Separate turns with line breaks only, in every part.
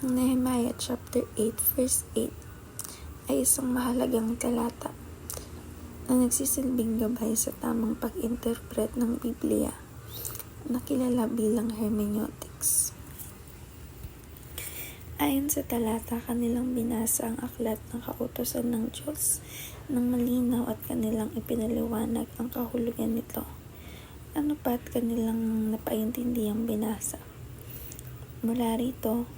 Ang Nehemiah chapter 8 verse 8 ay isang mahalagang talata na nagsisilbing gabay sa tamang pag-interpret ng Biblia na kilala bilang hermeneutics. Ayon sa talata, kanilang binasa ang aklat ng kautusan ng Diyos ng malinaw at kanilang ipinaliwanag ang kahulugan nito. Ano pa't kanilang napaintindi ang binasa? Mula rito,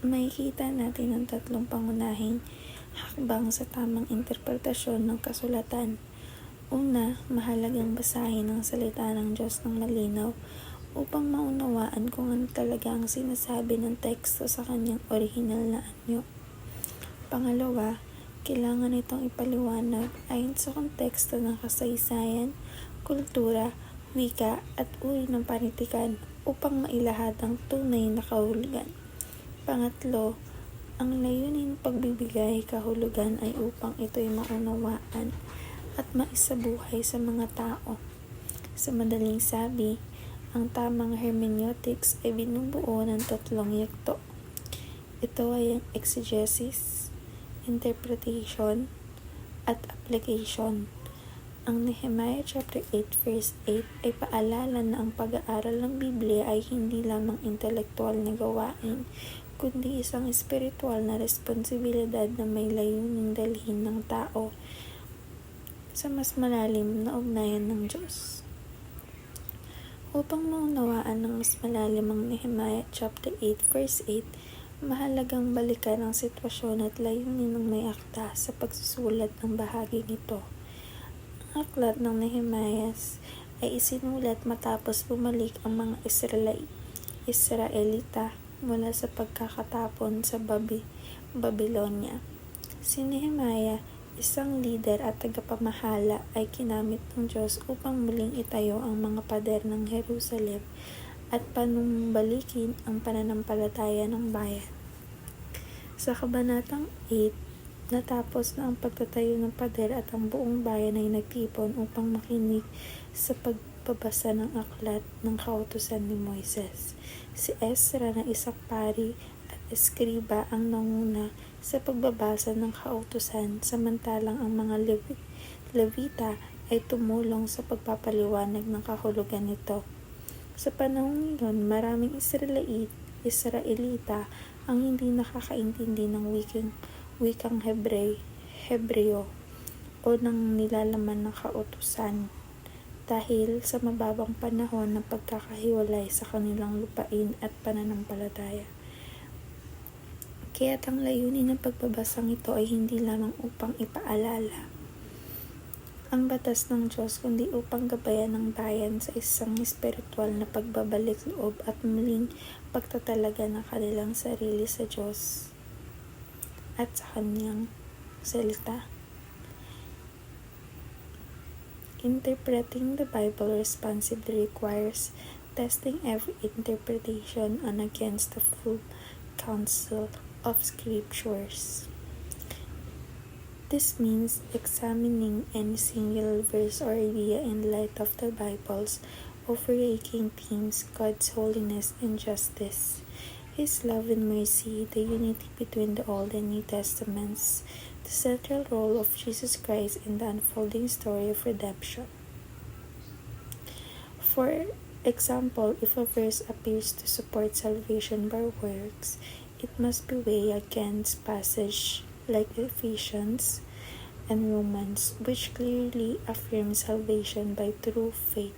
makikita natin ang tatlong pangunahing hakbang sa tamang interpretasyon ng kasulatan. Una, mahalagang basahin ang salita ng Diyos ng malinaw upang maunawaan kung ano talaga ang sinasabi ng teksto sa kanyang orihinal na anyo. Pangalawa, kailangan itong ipaliwanag ayon sa konteksto ng kasaysayan, kultura, wika at uri ng panitikan upang mailahad ang tunay na kahulugan. Pangatlo, ang layunin ng pagbibigay kahulugan ay upang ito'y maunawaan at maisabuhay sa mga tao. Sa madaling sabi, ang tamang hermeneutics ay binubuo ng tatlong yugto. Ito ay ang exegesis, interpretation, at application. Ang Nehemiah chapter 8 verse 8 ay paalala na ang pag-aaral ng Biblia ay hindi lamang intelektual na gawain, kundi isang espiritual na responsibilidad na may layuning dalhin ng tao sa mas malalim na ugnayan ng Diyos. Upang maunawaan ng mas malalim ang Nehemiah chapter 8 verse 8, mahalagang balikan ang sitwasyon at layunin ng may akda sa pagsusulat ng bahaging ito. Ang aklat ng Nehemiah ay isinulat matapos bumalik ang mga Israelita mula sa pagkakatapon sa Babylonia. Si Nehemiah, isang lider at tagapamahala, ay kinamit ng Diyos upang muling itayo ang mga pader ng Jerusalem at panumbalikin ang pananampalataya ng bayan. Sa kabanatang 8, natapos na ang pagtatayo ng pader at ang buong bayan ay nagtipon upang makinig sa pagbabasa ng aklat ng kautusan ni Moises. Si Ezra na isang pari at eskriba ang nanguna sa pagbabasa ng kautusan, samantalang ang mga Levita ay tumulong sa pagpapaliwanag ng kahulugan nito. Sa panahon ngayon, maraming Israelita ang hindi nakakaintindi ng wikang Hebreo o ng nilalaman ng kautusan dahil sa mababang panahon ng pagkakahiwalay sa kanilang lupain at pananampalataya. Kaya't ang layunin ng pagbabasang ito ay hindi lamang upang ipaalala ang batas ng Diyos, kundi upang gabayan ng bayan sa isang espiritual na pagbabalik loob at muling pagtatalaga ng kanilang sarili sa Diyos at sa kanyang salita. Interpreting the Bible responsibly requires testing every interpretation on against the full counsel of Scriptures. This means examining any single verse or idea in light of the Bible's overarching themes: God's holiness and justice, His love and mercy, the unity between the Old and New Testaments, the central role of Jesus Christ in the unfolding story of redemption. For example, if a verse appears to support salvation by works, it must be weighed against passages like Ephesians and Romans, which clearly affirm salvation by true faith.